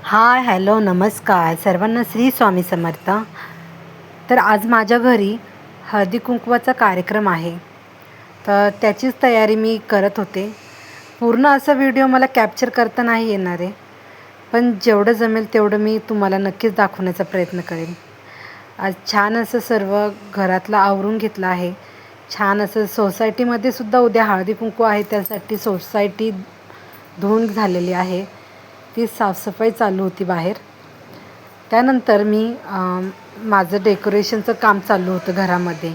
हाय, hello, नमस्कार सर्वांना. श्री स्वामी समर्थ. तर आज माझ्या घरी हळदी कुंकवाचा कार्यक्रम आहे, तर त्याचीच तयारी मी करत होते. पूर्ण असा व्हिडिओ मला कॅप्चर करता नाही येणार आहे, पण जेवढं जमेल तेवढं मी तुम्हाला नक्कीच दाखवण्याचा प्रयत्न करेन. आज छान असं सर्व घरातलं आवरून घेतलं आहे. छान असं सोसायटीमध्ये सुद्धा उद्या हळदी कुंकू आहे, त्यासाठी सोसायटी धुवून झालेली आहे. ती साफसफाई चालू होती बाहेर. त्यानंतर मी माझं डेकोरेशनचं काम चालू होतं घरामध्ये.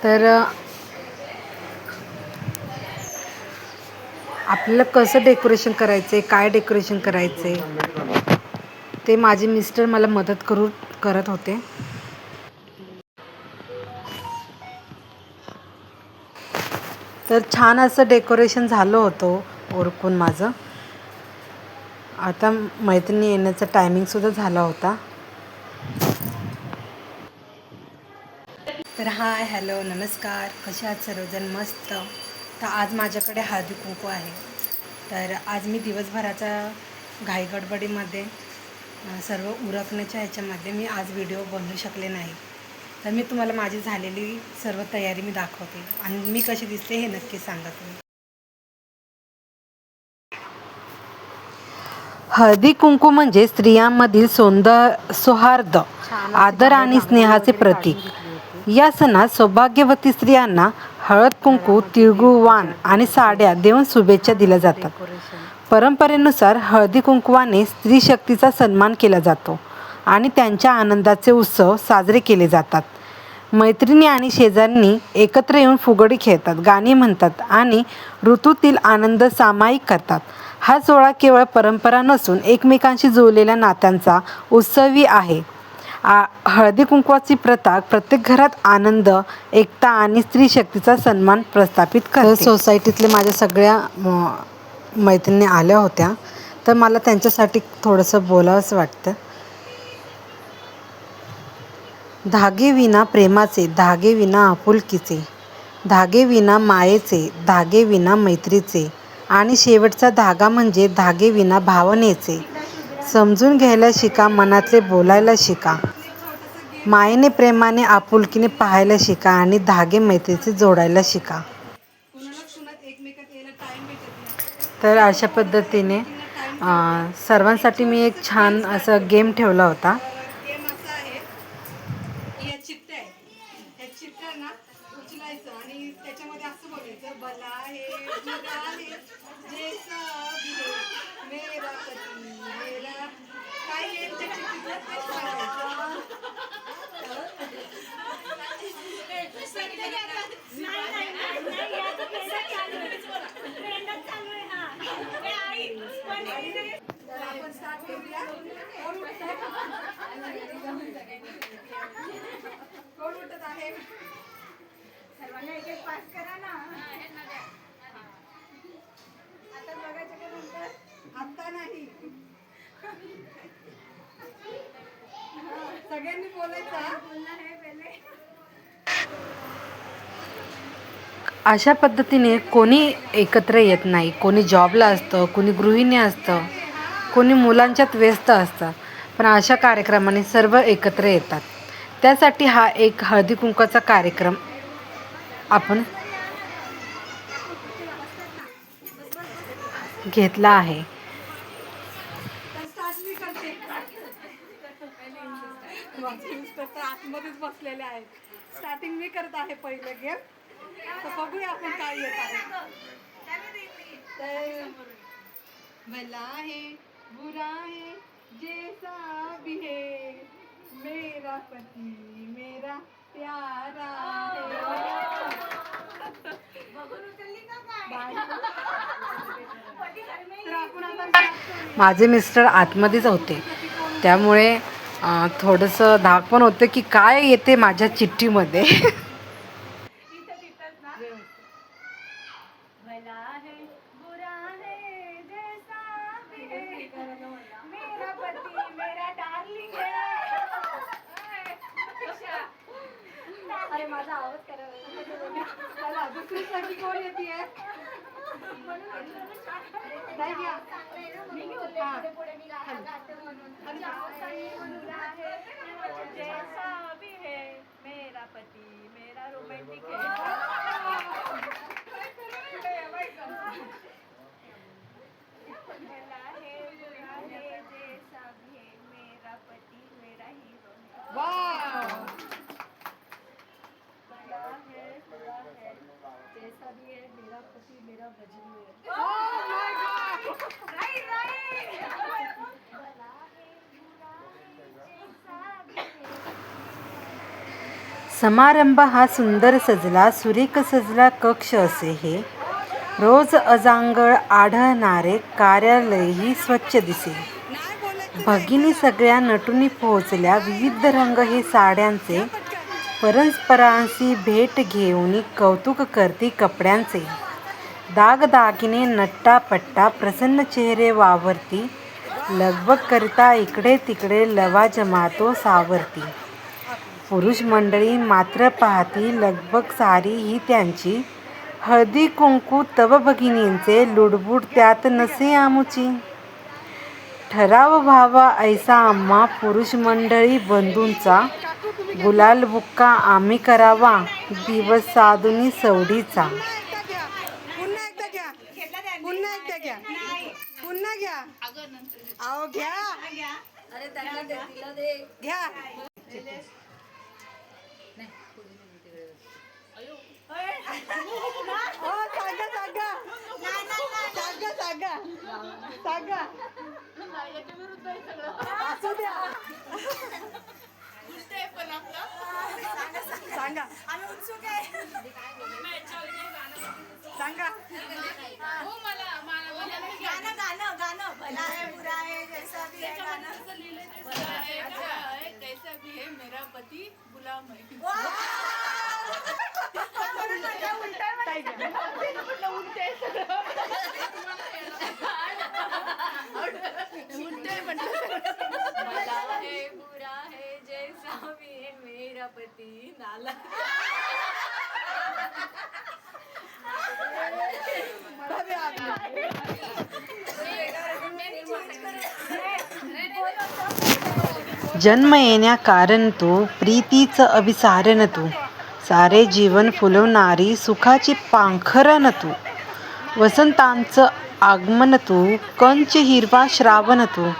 तर आपल्याला कसं डेकोरेशन करायचं आहे, काय डेकोरेशन करायचं आहे, ते माझे मिस्टर मला मदत करत होते. तर छान असं डेकोरेशन झालं होतं उरकून माझं. आता मैत्रिणी येण्याचा टायमिंगसुद्धा झाला होता. तर हाय, हॅलो, नमस्कार. कसे आहात सर्वजण? मस्त. तर आज माझ्याकडे हळदी कुंकू आहे. तर आज मी दिवसभराच्या घाईगडबडीमध्ये सर्व उरकण्याच्या ह्याच्यामध्ये मी आज व्हिडिओ बनवू शकले नाही. तर मी तुम्हाला माझी झालेली सर्व तयारी मी दाखवते आणि मी कशी दिसते हे नक्की सांगा तुम्ही. हळदी कुंकू म्हणजे स्त्रियांमधील सौहार्द, आदर आणि स्नेहाचे प्रतीक. या सणात सौभाग्यवती स्त्रियांना हळद कुंकू, तिळगुळ, वाण आणि साड्या देऊन शुभेच्छा दिल्या जातात. परंपरेनुसार हळदी कुंकवाने स्त्री शक्तीचा सन्मान केला जातो आणि त्यांच्या आनंदाचे उत्सव साजरे केले जातात. मैत्रिणी आणि शेजाऱ्यांनी एकत्र येऊन फुगडी खेळतात, गाणी म्हणतात आणि ऋतूतील आनंद सामायिक करतात. हा सोहळा केवळ परंपरा नसून एकमेकांशी जुळलेल्या नात्यांचा उत्सवही आहे. हळदी कुंकवाची प्रथा प्रत्येक घरात आनंद, एकता आणि स्त्री शक्तीचा सन्मान प्रस्थापित करते. सोसायटीतले माझ्या सगळ्या मैत्रिणी आल्या होत्या, तर मला त्यांच्यासाठी थोडंसं बोलावंसं वाटतं. धागे विना प्रेमाचे, धागे विना आपुलकीचे, धागे विना मायेचे, धागे विना मैत्रीचे आणि शेवटचा धागा म्हणजे धागे विना भावनेचे. समजून घ्यायला शिका, मनातले बोलायला शिका, मायेने, प्रेमाने, आपुलकीने पाहायला शिका आणि धागे मैत्रीचे जोडायला शिका. तर अशा पद्धतीने सर्वांसाठी मी एक छान असं गेम ठेवला होता. उचलायचं आणि त्याच्यामध्ये असं बोलायचं, भला आहे, बुरा आहे, जैसा भी है, मेरा पती, मेरा काय येईल त्या चिठ्ठीतलं तेच सांगायचं. आपण स्टार्ट करूया. कोण उठत आहे? सर्वांना एक एक पास करा ना. आता बघायचं का नंतर? आता नाही. सगळ्यांनी बोलायचं. अशा पद्धतीने कोणी एकत्र येत नाही. कोणी जॉबला असतं, कोणी गृहिणी असतं, कोणी मुलांच्यात व्यस्त असतं, पण अशा कार्यक्रमाने सर्व एकत्र येतात. त्यासाठी हा एक हळदी कुंकवाचा कार्यक्रम आपण घेतला आहे. आतमध्येच बसलेले आहेत. स्टार्टिंग मी करत आहे पहिले गेम, तर बघूया आपण काय येत आहे. भला है बुरा है जैसा भी है, मेरा पति मेरा प्यारा है. माझे मिस्टर आतमध्येच होते, त्यामुळे थोडंसं धाक पण होतं की काय येते माझ्या चिठ्ठीमध्ये. अरे माझा आवाज करा. दुसरीसाठी कोण येते? जैसा भी है मेरा पति मेरा रोमांटिक है भला है बुरा है जैसा भी है मेरा पति मेरा हीरो भला है बुरा है जैसा भी है मेरा पति मेरा बजनी है भला है बुरा है जैसा भी है समारंभ हा सुंदर सजला सुरेख सजला कक्ष असे हे रोज अजांगळ आढळणारे कार्यालयही स्वच्छ दिसे भगिनी सगळ्या नटूनी पोहोचल्या विविध रंग हे साड्यांचे परस्परांशी भेट घेऊन कौतुक करती कपड्यांचे दागदागिने नट्टापट्टा प्रसन्न चेहरे वावरती लगबग करता इकडे तिकडे लवाजमातो सावरती पुरुष मंडळी मात्र पाहती लगबग सारी ही त्यांची हळदी कुंकू तव भगिनींचे लुडबुड त्यात नसे आमुची ठराव व्हावा ऐसा आम्हा पुरुष मंडळी बंधूंचा गुलाल बुक्का आम्ही करावा दिवस साधुनी सवडीचा पुन्हा घ्या अहो घ्या घ्या हो सांगा सांगा सांगा सांगा असू द्या सांगा आम्ही उत्सुक आहे सांगा गाणं गाणं गाणं भला है बुरा है जैसा भी है गाणं कैसा भी है मेरा पति गुलाम है भला है बुरा है जैसा भी है मेरा पति नाला जन्म येण्या कारण तू प्रीतीचं अभिसारण तू सारे जीवन फुलवणारी सुखाची पांखरण तू वसंतांचं आगमन तू कंच हिरवा श्रावण तू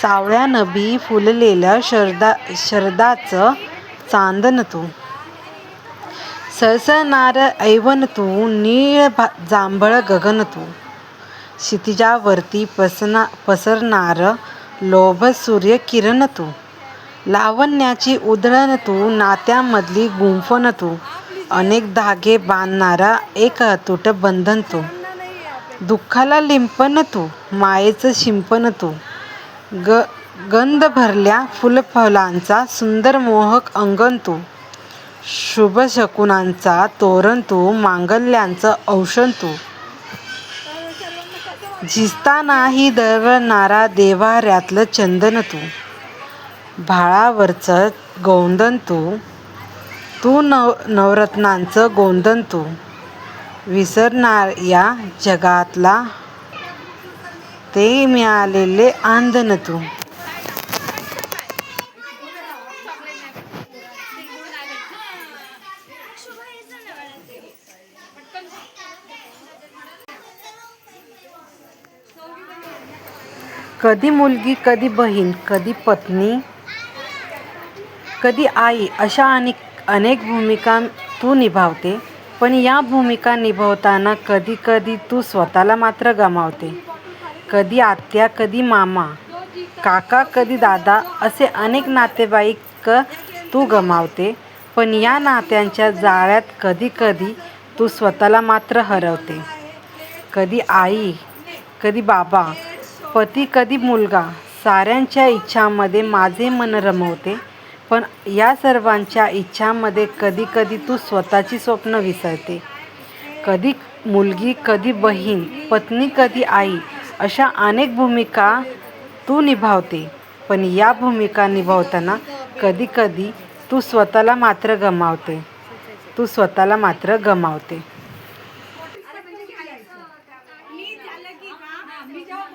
सावळ्या नभी फुललेलं शरदाचं चांदण तू सळसळणार ऐवन तू नीळ जांभळ गगन तू क्षितिजावरती पसरणार लोभ सूर्य किरण तू लावण्याची उधळण तू नात्यामधली गुंफण तू अनेक धागे बांधणारा एक अतूट बंधन तू दुःखाला लिंपण तू मायेचं शिंपण तू गंध भरल्या फुलफलांचा सुंदर मोहक अंगण तू शुभ शकुनांचा तोरण तू मांगल्यांचं औषण तू झिजतानाही दरवळणारा देव्हाऱ्यातलं चंदन तू भाळावरचं गोंधन तू नवरत्नांचं गोंधन तू विसरणार या जगातला ते मिळालेले आंदन तू कधी मुलगी कधी बहीण कधी पत्नी कधी आई अशा अनेक भूमिका तू निभावते पण या भूमिका निभावताना कधी कधी तू स्वतःला मात्र गमावते कधी आत्या कधी मामा काका कधी दादा असे अनेक नातेवाईक तू गमावते पण या नात्यांच्या जाळ्यात कधी कधी तू स्वतःला मात्र हरवते कधी आई कधी बाबा पती कधी मुलगा साऱ्यांच्या इच्छांमध्ये माझे मन रमवते पण या सर्वांच्या इच्छांमध्ये कधी कधी तू स्वतःची स्वप्न विसरते कधी मुलगी कधी बहीण पत्नी कधी आई अशा अनेक भूमिका तू निभावते पण या भूमिका निभावताना कधी कधी तू स्वतःला मात्र गमावते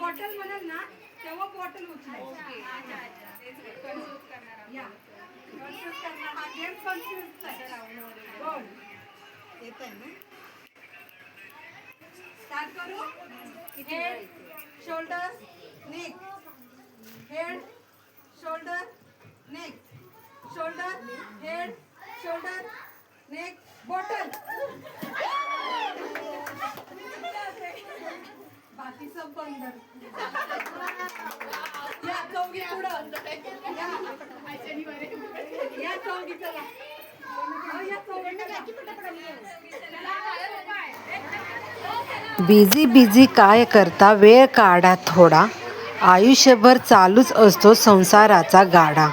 बॉटल म्हणाल ना तेव्हा बॉटल उचलायची. या कन्फ्यूज करणार हा गेम कन्फ्यूज आहे. येत आहे ना. स्टार्ट करू. Head shoulder neck head shoulder neck shoulder head shoulder neck bottle. बाकी सब बंद. या चौघी पुढं या चौघी चला. बिझी बिझी काय करता वेळ काढा थोडा. आयुष्यभर चालूच असतो संसाराचा गाडा.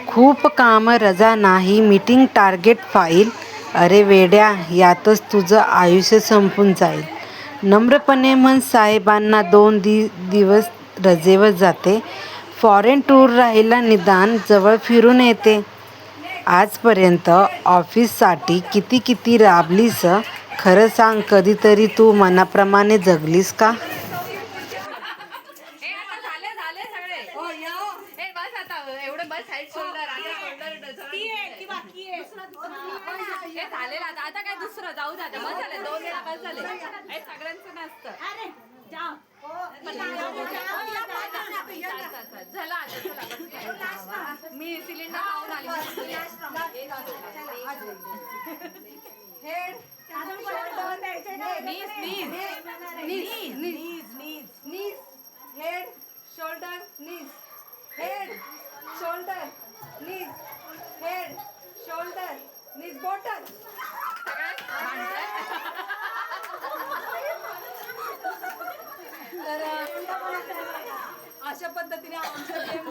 खूप काम रजा नाही मीटिंग टार्गेट फाईल. अरे वेड्या यातच तुझं आयुष्य संपून जाईल. नम्रपणे म्हण साहेबांना 2 दिवस रजेवर जाते. फॉरेन टूर राहिला निदान जवळ फिरून येते. आजपर्यंत ऑफिससाठी किती किती राबलीस. खरं सांग कधीतरी तू मनाप्रमाणे जगलीस का? एवढं बस साईड शोल्डर झालेलं आता काय दुसरं जाऊ द्या. बस झालं 2 वेळा बस झाले. सगळ्यांचं नसतं. झालं आता मी सिलेंडर खाऊन आली. हेड नीज हेड शोल्डर नीज हेड शोल्डर नीज हेड शोल्डर नीज बॉटल. तर अशा पद्धतीने आमचा गेम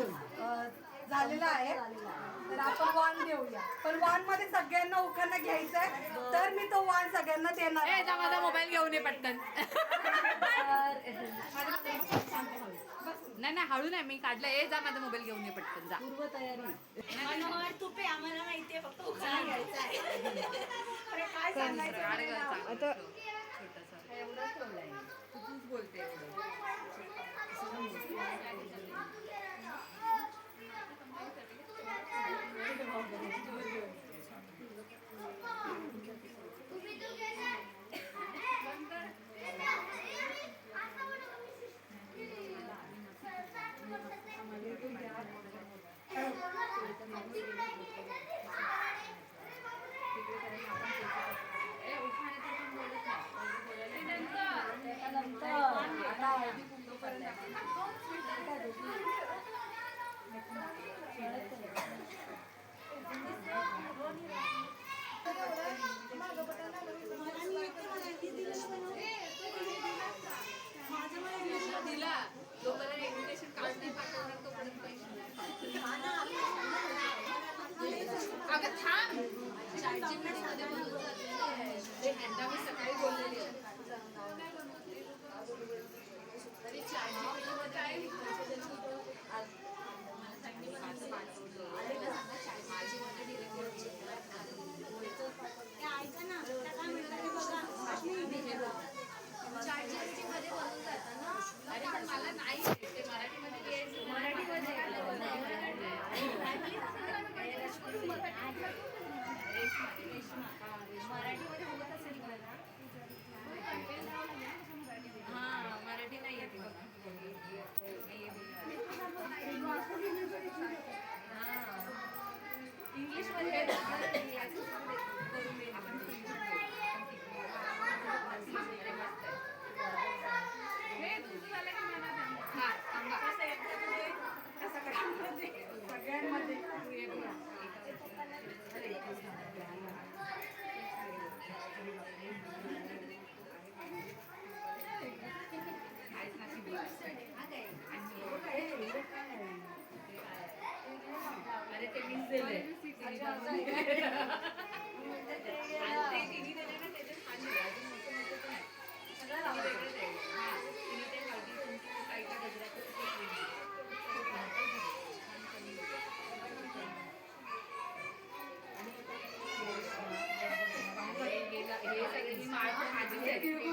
झालेला आहे. तर आपण वाण देऊया. पण वाण मध्ये सगळ्यांना उखाणा घ्यायचा आहे. तर मी तो वाण सगळ्यांना देणार आहे. माझा मोबाईल घेऊन ये पटकन. नाही नाही हळू नाही मी काढलं. जा माझा मोबाईल घेऊन ये पटकन. जा पूर्व तयारी. मनोहर तुपे आम्हाला माहितीये फक्त उखाणा घ्यायचा आहे. अरे काय सांगायचं. एवढंच ठेवलंय. तूच बोलते एवढं.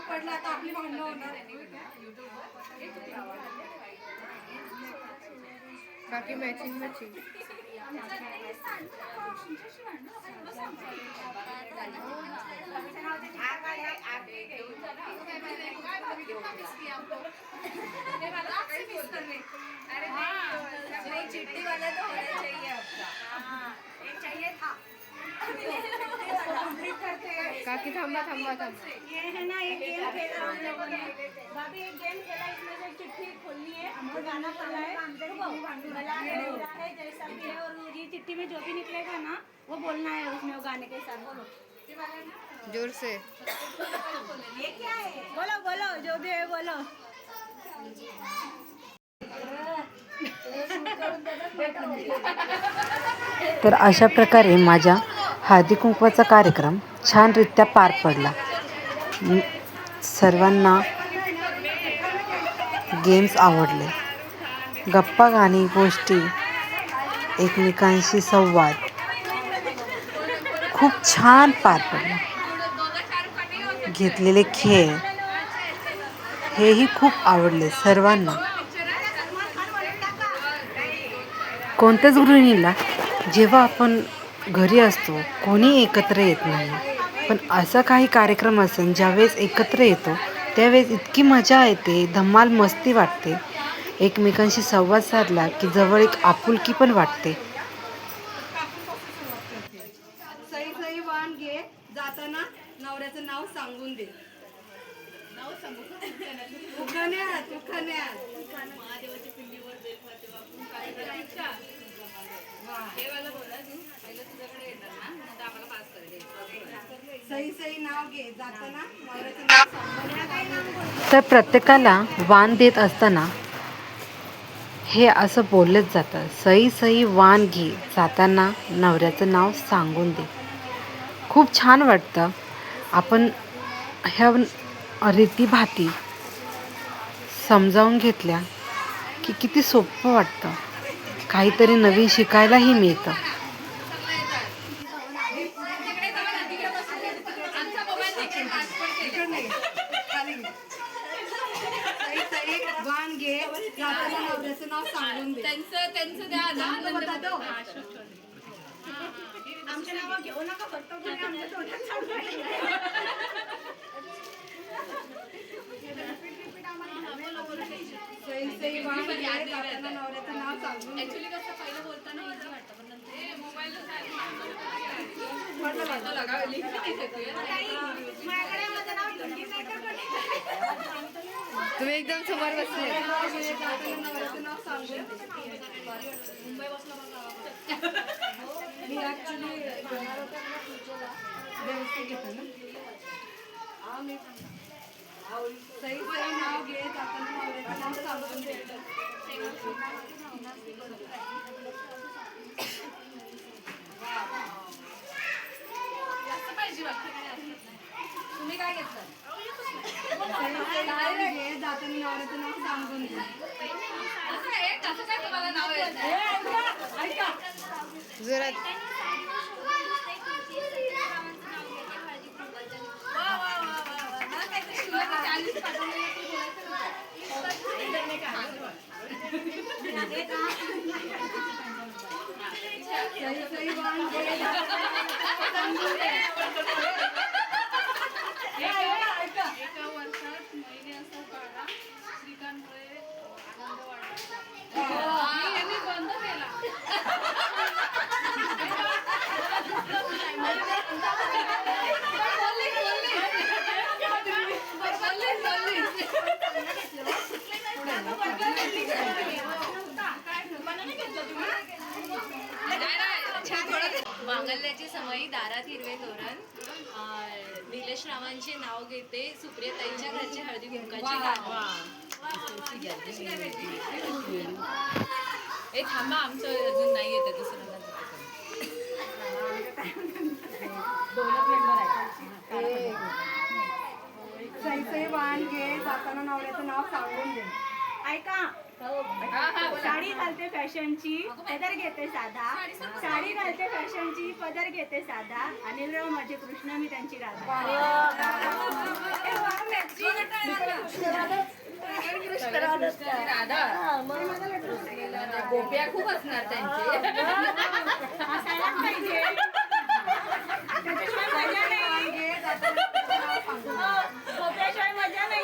पडला आता आपली भांडणं होणार. काकी मॅचिंग मॅचिंग. चिट्टी वाला तो होना चाहिए आपका. काकी थांबा थांबा थांबा. ये है ना, एक गेम खेला हम लोगों ने. भाभी एक गेम खेला, इसमें से चिट्ठी खोलनी है, हमको गाना खोलना है. रुको, भला है बुरा है जैसा भी है, और ये चिट्ठी में जो भी निकलेगा ना वो बोलना है उसमें, वो गाने के साथ. बोलो जोर से. ये क्या है, बोलो बोलो जो भी है बोलो. तर अशा प्रकारे माझ्या हळदी कुंकवाचा कार्यक्रम छानरित्या पार पडला. सर्वांना गेम्स आवडले. गप्पा गाणी गोष्टी एकमेकांशी संवाद खूप छान पार पडला. घेतलेले खेळ हेही खूप आवडले सर्वांना. कोणत्याच गृहिणीला जेव्हा आपण घरी असतो कोणी एकत्र येत नाही, पण असा काही कार्यक्रम असेल ज्यावेळेस एकत्र येतो त्यावेळेस इतकी मजा येते, धमाल मस्ती वाटते. एकमेकांशी संवाद साधला की जवळ एक आपुलकी पण वाटते. सई सई वाण घे, जाताना नवऱ्याचं नाव सांगून दे. उखाण्यात उखाण्यात. सई सई नाव घे, जाताना नवऱ्याचं नाव सांगून दे. तर प्रत्येकाला वाण देत असताना हे असं बोललंच जातं, सई सई वाण घे, जाताना नवऱ्याचं नाव सांगून दे. खूप छान वाटतं. आपण ह्या रीतीभाती समजावून घेतल्या की किती सोपं वाटतं, काहीतरी नवीन शिकायलाही मिळतं. सई सई वाण घे, जाताना नवऱ्याचं नाव सांगून दे. त्यांचं द्या ना. आमचे नाव घेऊ नका फक्त, कोणी आमच्या तोंडात सांगू नये. सई सई वाण घे, जाताना नवऱ्याचं नाव सांगून दे. ऍक्च्युली कसं पहिलं बोलताना इझी वाटतं, पण नंतर मोबाईल माझ्याकडे माझं नाव धुंडी नाही तर कोणी. तुम्ही एकदम समोर बसले. जाताना नवऱ्याचं नाव सांगून दे. मी ऍक्च्युली व्यवस्थित घेते ना. सई सई नाव घे, जाताना नवऱ्याचं नाव सांगून दे. तुम्ही काय घेतलं? सई सई घे, जाताना नवऱ्याचं नाव सांगून दे. असं आहे, कसं काय तुम्हाला नाव येत नाही? जोरात. मला काहीतरी शिवाजी चालीस पाठवलेलं ते बोलायचं सई सई वाण घे, जाताना नवऱ्याचं नाव सांगून दे. एका वर्षात महिने असा पाळला, श्रीकांतमुळे आनंद वाढला. यांनी बंद केला. मांगल्याची समयी दारात हिरवे तोरण. निलेश रावांचे नाव घेते, सुप्रियाताईंच्या घरचे हळदी कुंकाची गाणी. ए थांबा, आमचं अजून नाही येते दुसऱ्यांना. सई सई वाण घे, जाताना नवऱ्याचं नाव सांगून दे. ऐका, साडी घालते फॅशनची, पदर घेते साधा. साडी घालते फॅशनची, पदर घेते साधा. अनिलराव माझे कृष्ण, मी त्यांची राधा. गोप्या खूप असणार त्यांचे. असायलाच पाहिजे. त्याच्याशिवाय मजा नाही. गोप्याशिवाय मजा नाही.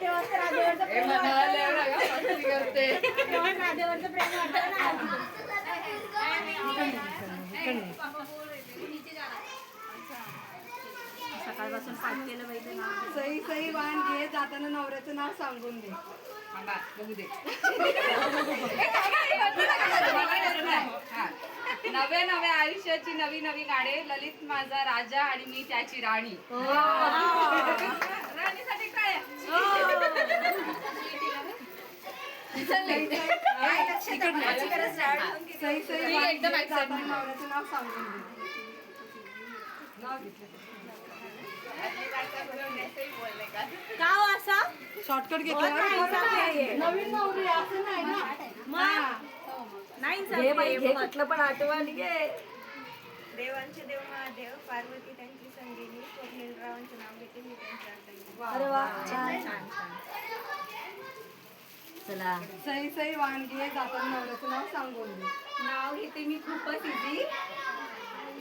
तेव्हा तर राधेवरचं हे प्रेम म्हणाले बघा, मस्ती करते. तेव्हा राधेवरचं प्रेम वाटतं ना. सकाळपासून पाठ केलं पाहिजे ना. सई सई वाण घे जाताना नवऱ्याचं नाव सांगून दे. थांबा, बघू दे. हा. नव्या नव्या आयुष्याची नवी नवी गाणे. ललित माझा राजा आणि मी त्याची राणी. राणीसाठी काय सई सई मी वाण घे एकदम जाताना excited. नवऱ्याचं नाव सांगून दे. नाव घेतलं का हो असा शॉर्टकट घेतलं. नवीन नवरी असं नाही ना. नाही कुठलं पण आठवण घे. देवांचे देव महादेव पार्वती त्यांची संगिनी स्वप्नीलरावांचे नाव घेते मी त्यांच्या आईला. अरे वा छान छान छान. चला सई सई वाण घे जाताना नवऱ्याचं नाव सांगून दे. नाव घेते मी खूपच इझी.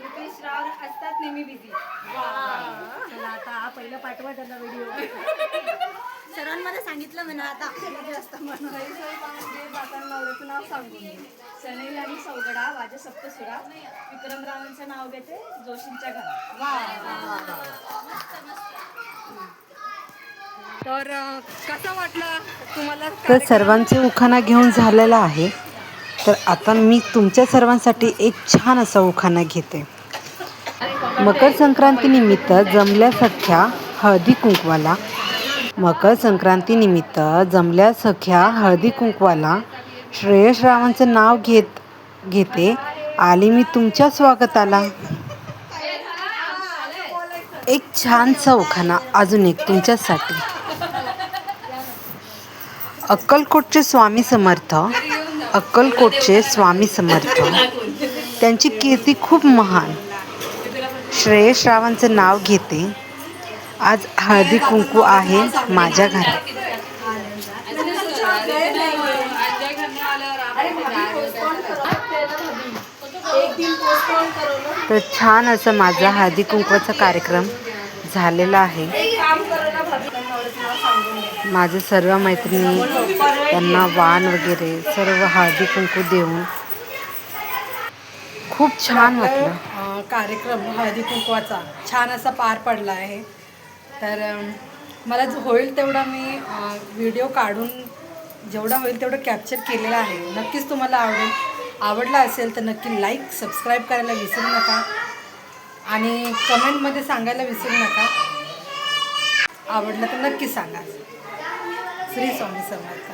रुपेश राव असतात नेहमी बिझी. चला आता पहिलं पाठवा त्यांना व्हिडिओ. सर्वांमध्ये सांगितलं म्हणा आता जास्त म्हणून. सई सई वाण घे जाताना नवऱ्याचं नाव सांगून दे. सनई आणि सौगडा वाजा सप्तसुरा विक्रमरावांचं नाव घेते जोशींच्या घरात. तर कसा वाटला तुम्हाला तर सर्वांचे उखाणा घेऊन झालेला आहे. तर आता मी तुमच्या सर्वांसाठी एक छान असा उखाणा घेते. मकर संक्रांतीनिमित्त जमल्या सख्या हळदी कुंकवाला. मकर संक्रांतीनिमित्त जमल्या सख्या हळदी कुंकवाला. श्रेयस रावांचं नाव घेते आली मी तुमच्या स्वागताला. एक छानसा उखाणा अजून एक तुमच्यासाठी. अक्कलकोटचे स्वामी समर्थ. अक्कलकोटचे स्वामी समर्थ. त्यांची कीर्ती खूप महान. श्रेयस रावांचं नाव घेते. आज हळदी कुंकू आहे माझ्या घरात. तर छान असं माझा हळदी कुंकवाचा कार्यक्रम झालेला आहे. माझे सर्व मैत्रिणी त्यांना वाण वगैरे सर्व हळदी कुंकू देऊन खूप छान वाटलं. कार्यक्रम हळदी कुंकवाचा छान असा पार पडला आहे. तर मला जो होईल तेवढा मी व्हिडिओ काढून जेवढा होईल तेवढं कॅप्चर केलेलं आहे. नक्कीच तुम्हाला आवडला असेल तर नक्की लाईक सबस्क्राईब करायला विसरू नका आणि कमेंटमध्ये सांगायला विसरू नका. आवडलं तर नक्की सांगा. श्री स्वामी समर्थ.